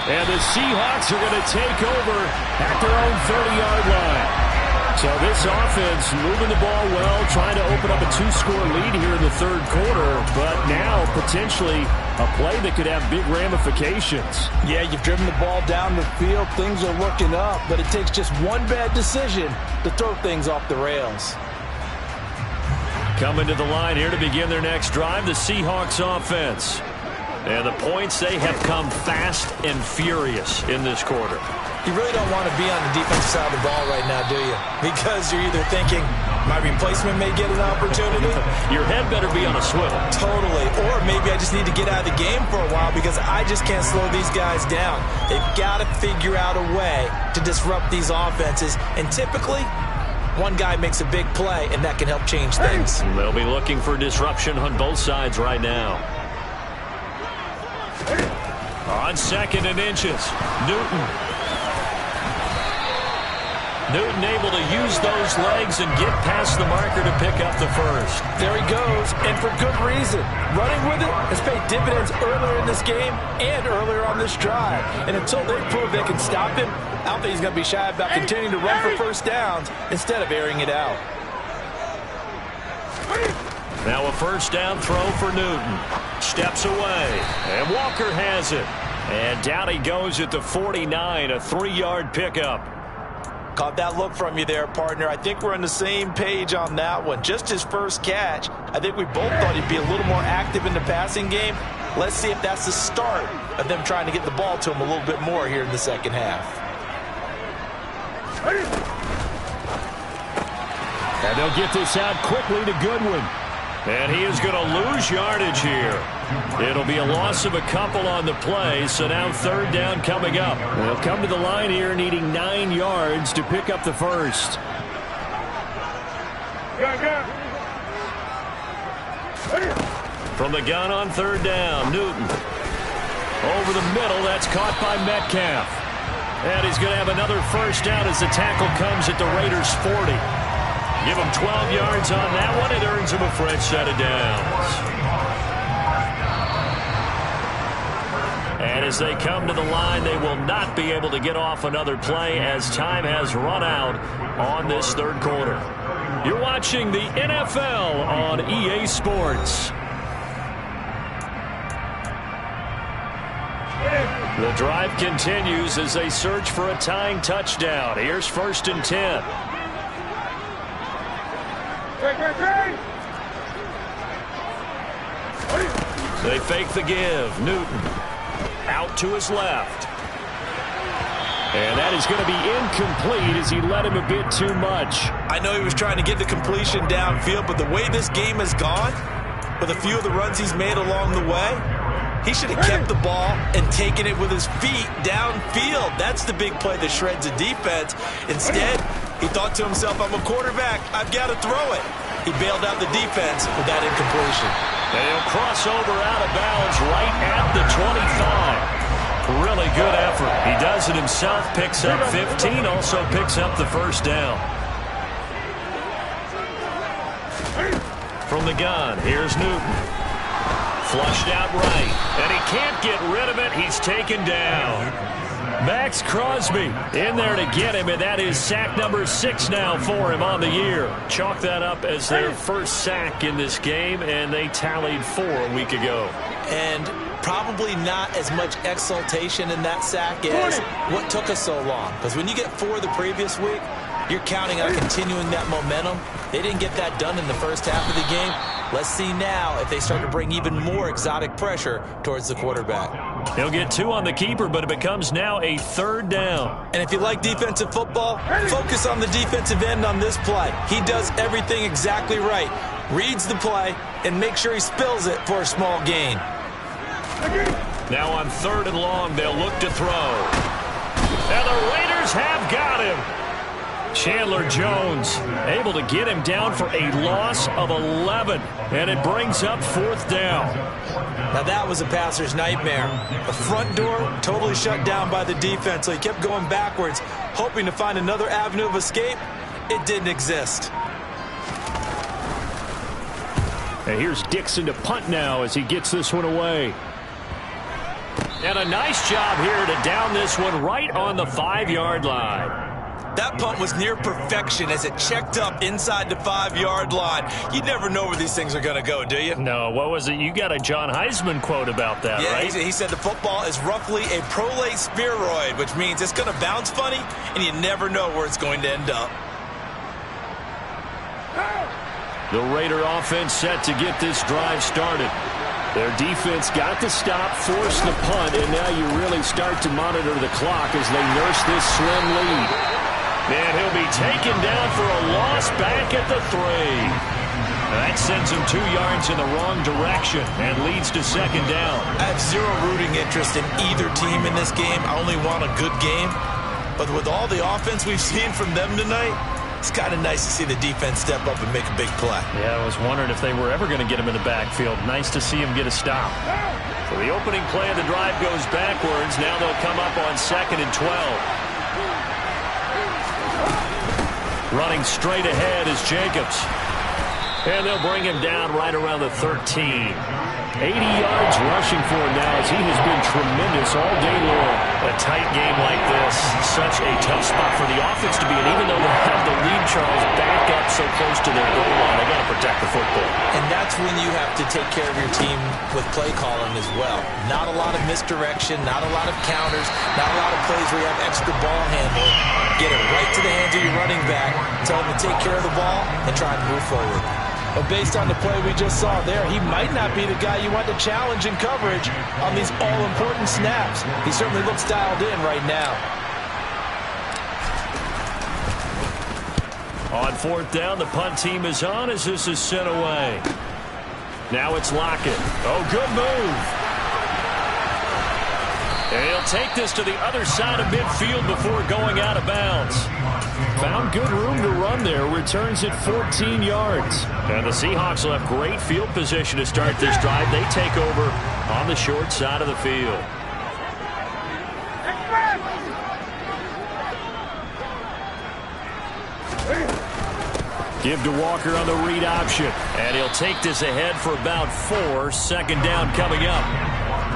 And the Seahawks are going to take over at their own 30-yard line. So this offense moving the ball well, trying to open up a 2-score lead here in the 3rd quarter, but now potentially a play that could have big ramifications. Yeah, you've driven the ball down the field. Things are looking up, but it takes just one bad decision to throw things off the rails. Coming to the line here to begin their next drive, the Seahawks offense. And the points, they have come fast and furious in this quarter. You really don't want to be on the defensive side of the ball right now, do you? Because you're either thinking, my replacement may get an opportunity. Your head better be on a swivel. Totally. Or maybe I just need to get out of the game for a while because I just can't slow these guys down. They've got to figure out a way to disrupt these offenses. And typically, one guy makes a big play, and that can help change things. They'll be looking for disruption on both sides right now. On 2nd and inches, Newton. Newton able to use those legs and get past the marker to pick up the first. There he goes, and for good reason. Running with it has paid dividends earlier in this game and earlier on this drive. And until they prove they can stop him, I don't think he's going to be shy about continuing to run for first downs instead of airing it out. Now a first down throw for Newton. Steps away, and Walker has it. And down he goes at the 49, a 3-yard pickup. Caught that look from you there, partner. I think we're on the same page on that one. Just his first catch. I think we both thought he'd be a little more active in the passing game. Let's see if that's the start of them trying to get the ball to him a little bit more here in the second half. And they'll get this out quickly to Goodwin. And he is going to lose yardage here. It'll be a loss of a couple on the play, so now 3rd down coming up. They'll come to the line here needing 9 yards to pick up the first. From the gun on 3rd down, Newton. Over the middle, that's caught by Metcalf. And he's going to have another first down as the tackle comes at the Raiders' 40. Give him 12 yards on that one. It earns him a fresh set of downs. And as they come to the line, they will not be able to get off another play as time has run out on this third quarter. You're watching the NFL on EA Sports. The drive continues as they search for a tying touchdown. Here's 1st and 10. They fake the give. Newton out to his left. And that is going to be incomplete as he led him a bit too much. I know he was trying to get the completion downfield, but the way this game has gone, with a few of the runs he's made along the way, he should have kept the ball and taken it with his feet downfield. That's the big play that shreds a defense. Instead, he thought to himself, I'm a quarterback. I've got to throw it. He bailed out the defense with that incompletion. And he'll cross over out of bounds right at the 25. Really good effort. He does it himself, picks up 15, also picks up the first down. From the gun, here's Newton. Flushed out right, and he can't get rid of it. He's taken down. Max Crosby in there to get him, and that is sack number 6 now for him on the year. Chalk that up as their first sack in this game, and they tallied 4 a week ago. And probably not as much exultation in that sack as what took us so long. Because when you get 4 the previous week, you're counting on continuing that momentum. They didn't get that done in the first half of the game. Let's see now if they start to bring even more exotic pressure towards the quarterback. He'll get 2 on the keeper, but it becomes now a 3rd down. And if you like defensive football, focus on the defensive end on this play. He does everything exactly right. Reads the play and makes sure he spills it for a small gain. Now on 3rd and long, they'll look to throw. And the Raiders have got him. Chandler Jones able to get him down for a loss of 11, and it brings up 4th down. Now that was a passer's nightmare. The front door totally shut down by the defense, so he kept going backwards, hoping to find another avenue of escape. It didn't exist. And here's Dixon to punt now as he gets this one away. And a nice job here to down this one right on the 5-yard line. That punt was near perfection as it checked up inside the 5-yard line. You never know where these things are going to go, do you? No, what was it? You got a John Heisman quote about that, right? Yeah, he said the football is roughly a prolate spheroid, which means it's going to bounce funny, and you never know where it's going to end up. The Raider offense set to get this drive started. Their defense got the stop, forced the punt, and now you really start to monitor the clock as they nurse this slim lead. And he'll be taken down for a loss back at the 3. That sends him 2 yards in the wrong direction and leads to 2nd down. I have zero rooting interest in either team in this game. I only want a good game. But with all the offense we've seen from them tonight, it's kind of nice to see the defense step up and make a big play. Yeah, I was wondering if they were ever going to get him in the backfield. Nice to see him get a stop. So the opening play of the drive goes backwards. Now they'll come up on 2nd and 12. Running straight ahead is Jacobs. And they'll bring him down right around the 13. 80 yards rushing for him now as he has been tremendous all day long. A tight game like this, such a tough spot for the offense to be in. Even though they have the lead, Charles, back up so close to their goal line, they got to protect the football. And that's when you have to take care of your team with play calling as well. Not a lot of misdirection, not a lot of counters, not a lot of plays where you have extra ball handling. Get it right to the hands of your running back, tell him to take care of the ball, and try to move forward. But based on the play we just saw there, he might not be the guy you want to challenge in coverage on these all-important snaps. He certainly looks dialed in right now. On 4th down, the punt team is on as this is sent away. Now it's Lockett. Oh, good move. And he'll take this to the other side of midfield before going out of bounds. Found good room to run there. Returns at 14 yards. And the Seahawks will have great field position to start this drive. They take over on the short side of the field. Give to Walker on the read option. And he'll take this ahead for about 4. Second down coming up.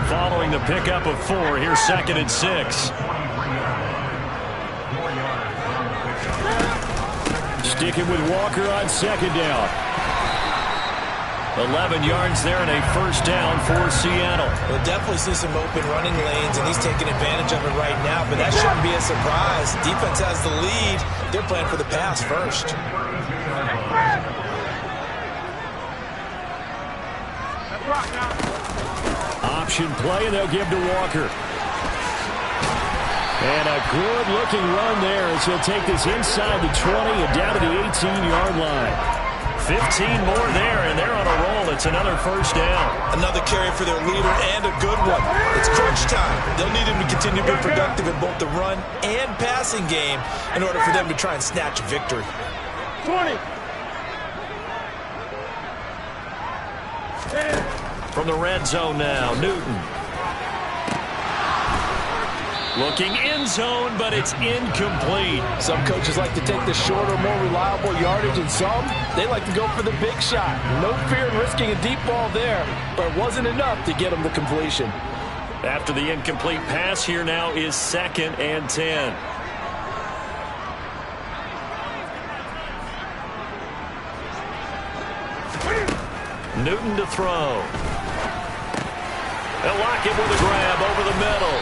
Following the pickup of 4, here's 2nd and 6. Sticking with Walker on 2nd down. 11 yards there and a first down for Seattle. We'll definitely see some open running lanes, and he's taking advantage of it right now, but that shouldn't be a surprise. Defense has the lead. They're playing for the pass first. Option play, and they'll give to Walker. And a good-looking run there as he'll take this inside the 20 and down to the 18-yard line. 15 more there, and they're on a roll. It's another first down. Another carry for their leader, and a good one. It's crunch time. They'll need him to continue to be productive in both the run and passing game in order for them to try and snatch a victory. 20. From the red zone now, Newton. Looking end zone, but it's incomplete. Some coaches like to take the shorter, more reliable yardage, and some, they like to go for the big shot. No fear in risking a deep ball there, but it wasn't enough to get them the completion. After the incomplete pass, here now is 2nd and 10. Newton to throw. They'll lock it with a grab over the middle.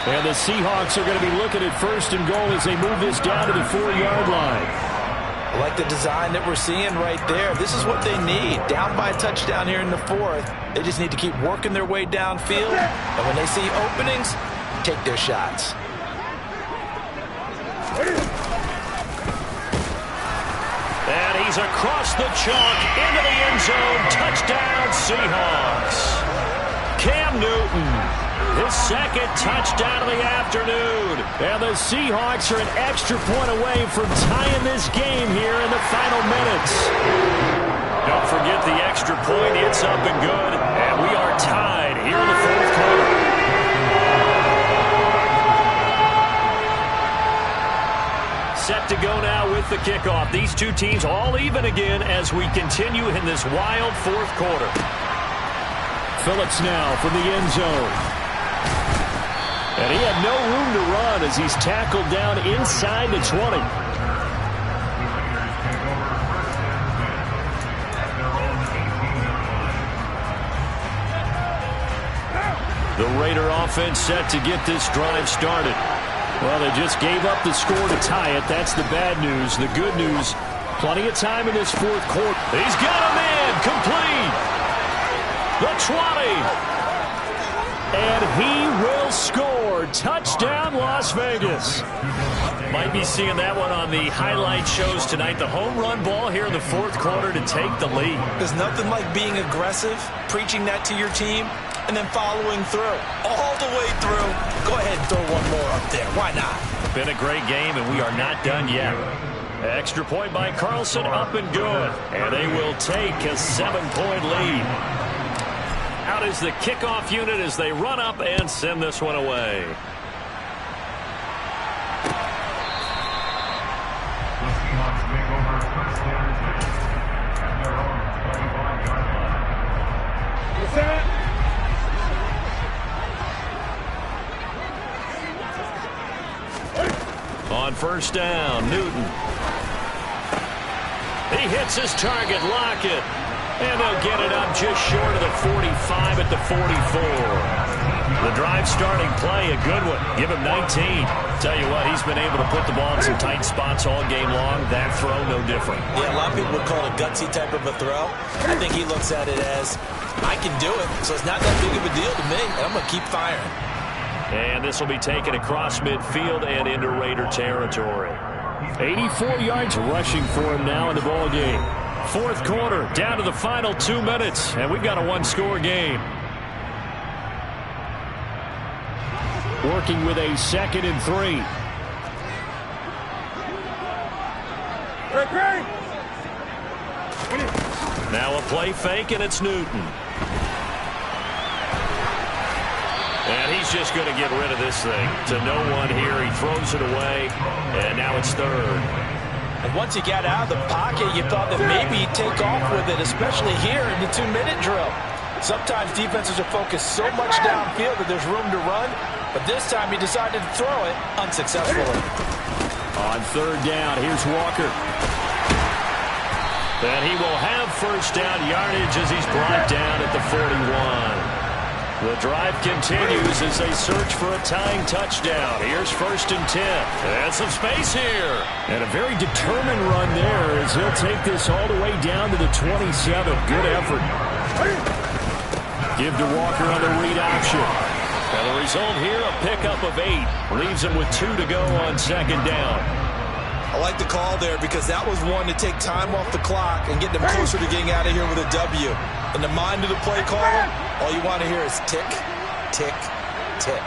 And the Seahawks are going to be looking at 1st and goal as they move this down to the 4-yard line. I like the design that we're seeing right there. This is what they need. Down by a touchdown here in the 4th. They just need to keep working their way downfield. And when they see openings, take their shots. And he's across the chalk into the end zone. Touchdown, Seahawks. Cam Newton. His 2nd touchdown of the afternoon. And the Seahawks are an extra point away from tying this game here in the final minutes. Don't forget the extra point. It's up and good. And we are tied here in the 4th quarter. Set to go now with the kickoff. These two teams all even again as we continue in this wild 4th quarter. Phillips now from the end zone. And he had no room to run as he's tackled down inside the 20. The Raider offense set to get this drive started. Well, they just gave up the score to tie it. That's the bad news. The good news, plenty of time in this 4th quarter. He's got a man complete. The 20. And he will score. Touchdown, Las Vegas. Might be seeing that one on the highlight shows tonight. The home run ball here in the 4th quarter to take the lead. There's nothing like being aggressive, preaching that to your team, and then following through. All the way through. Go ahead and throw one more up there. Why not? Been a great game, and we are not done yet. Extra point by Carlson, up and good. And they will take a 7-point lead. Out is the kickoff unit as they run up and send this one away. On 1st down, Newton. He hits his target, Lockett. And they'll get it up just short of the 45 at the 44. The drive starting play, a good one. Give him 19. Tell you what, he's been able to put the ball in some tight spots all game long. That throw, no different. Yeah, a lot of people would call it a gutsy type of a throw. I think he looks at it as, I can do it, so it's not that big of a deal to me. I'm going to keep firing. And this will be taken across midfield and into Raider territory. 84 yards rushing for him now in the ball game. 4th quarter, down to the final 2 minutes, and we've got a 1-score game. Working with a 2nd and 3. Now a play fake, and it's Newton. And he's just going to get rid of this thing to no one here. He throws it away, and now it's 3rd. And once he got out of the pocket, you thought that maybe he'd take off with it, especially here in the 2-minute drill. Sometimes defenses are focused so much downfield that there's room to run, but this time he decided to throw it unsuccessfully. On third down, here's Walker. And he will have first down yardage as he's brought down at the 41. The drive continues as they search for a tying touchdown. Here's 1st and 10. And some space here. And a very determined run there as he'll take this all the way down to the 27. Good effort. Give to Walker on the read option. And the result here, a pickup of 8. Leaves him with 2 to go on 2nd down. I like the call there because that was one to take time off the clock and get them closer to getting out of here with a W. In the mind of the play caller, all you want to hear is tick, tick, tick.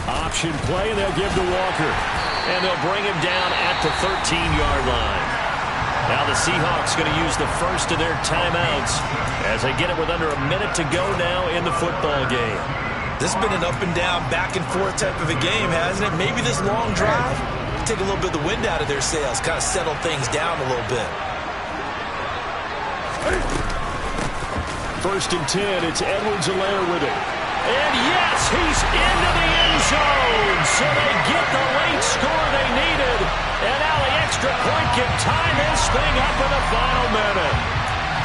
Option play, and they'll give to Walker. And they'll bring him down at the 13-yard line. Now the Seahawks going to use the first of their timeouts as they get it with under a minute to go now in the football game. This has been an up and down, back and forth type of a game, hasn't it? Maybe this long drive take a little bit of the wind out of their sails, kind of settle things down a little bit. 1st and 10, it's Edwards-Helaire with it. And yes, he's into the end zone. So they get the late score they needed. And now the extra point can tie this thing up in the final minute.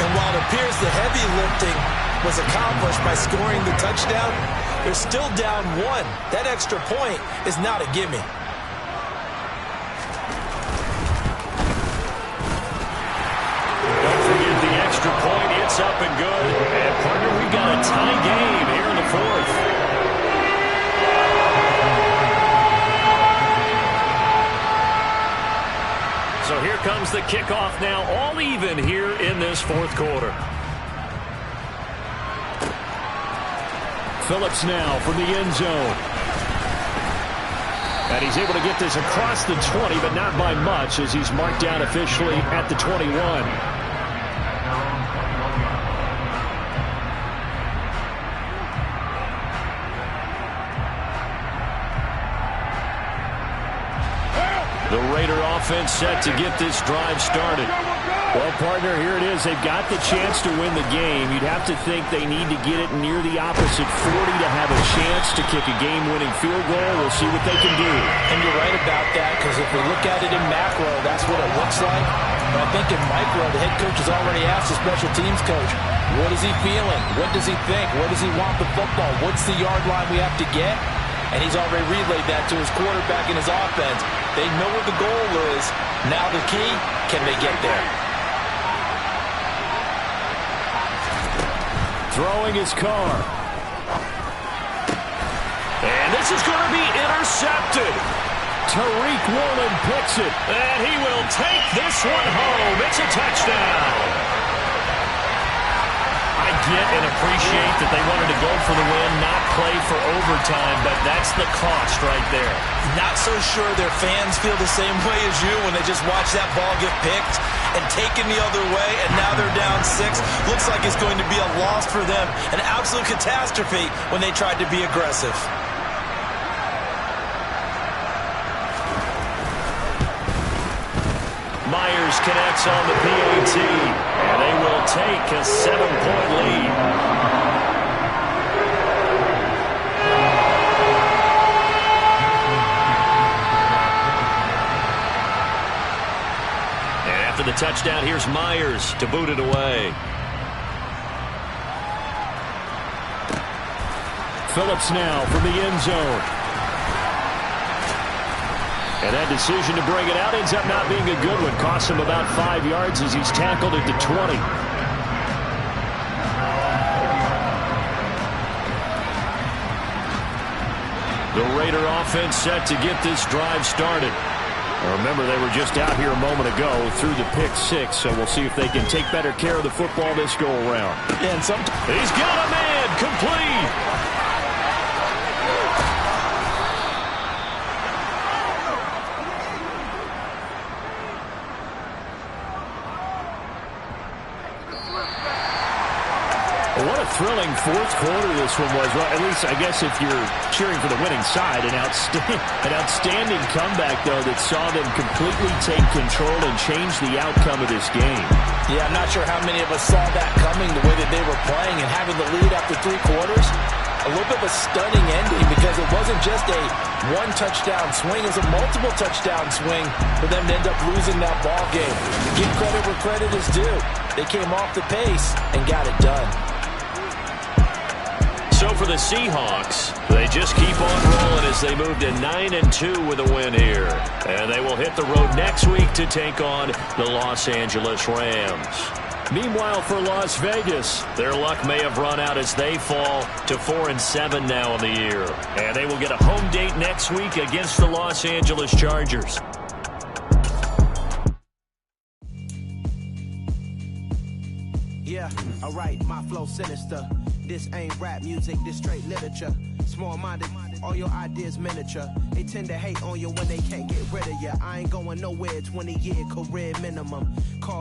And while it appears the heavy lifting was accomplished by scoring the touchdown, they're still down 1. That extra point is not a gimme. Don't forget the extra point. It's up and good. And, partner, we got a tie game here in the 4th. So here comes the kickoff now, all even here in this 4th quarter. Phillips now from the end zone. And he's able to get this across the 20, but not by much as he's marked down officially at the 21. The Raider offense set to get this drive started. Well, partner, here it is. They've got the chance to win the game. You'd have to think they need to get it near the opposite 40 to have a chance to kick a game-winning field goal. We'll see what they can do. And you're right about that, because if we look at it in macro, that's what it looks like. But I think in micro, the head coach has already asked the special teams coach, what is he feeling? What does he think? Where does he want the football? What's the yard line we have to get? And he's already relayed that to his quarterback and his offense. They know what the goal is. Now the key, can they get there? Throwing his car. And this is going to be intercepted. Tariq Woolen picks it. And he will take this one home. It's a touchdown. I get and appreciate that they wanted to go for the win, not play for overtime, but that's the cost right there. Not so sure their fans feel the same way as you when they just watch that ball get picked and taken the other way, and now they're down 6. Looks like it's going to be a loss for them, an absolute catastrophe when they tried to be aggressive. Myers connects on the PAT, and they will take a 7-point lead. And after the touchdown, here's Myers to boot it away. Phillips now from the end zone. And that decision to bring it out ends up not being a good one. Costs him about 5 yards as he's tackled at the 20. The Raider offense set to get this drive started. Now remember, they were just out here a moment ago through the pick 6, so we'll see if they can take better care of the football this go-around. And he's got a man complete. What a thrilling fourth quarter this one was. Well, at least, I guess, if you're cheering for the winning side, an outstanding comeback, though, that saw them completely take control and change the outcome of this game. Yeah, I'm not sure how many of us saw that coming, the way that they were playing and having the lead after 3 quarters. A little bit of a stunning ending because it wasn't just a one-touchdown swing. It was a multiple touchdown swing for them to end up losing that ball game. Give credit where credit is due. They came off the pace and got it done. So for the Seahawks, they just keep on rolling as they move to 9-2 with a win here. And they will hit the road next week to take on the Los Angeles Rams. Meanwhile, for Las Vegas, their luck may have run out as they fall to 4-7 now in the year. And they will get a home date next week against the Los Angeles Chargers. Yeah, alright, my flow sinister. This ain't rap music, this straight literature. Small-minded, all your ideas miniature. They tend to hate on you when they can't get rid of you. I ain't going nowhere, 20-year career minimum. Call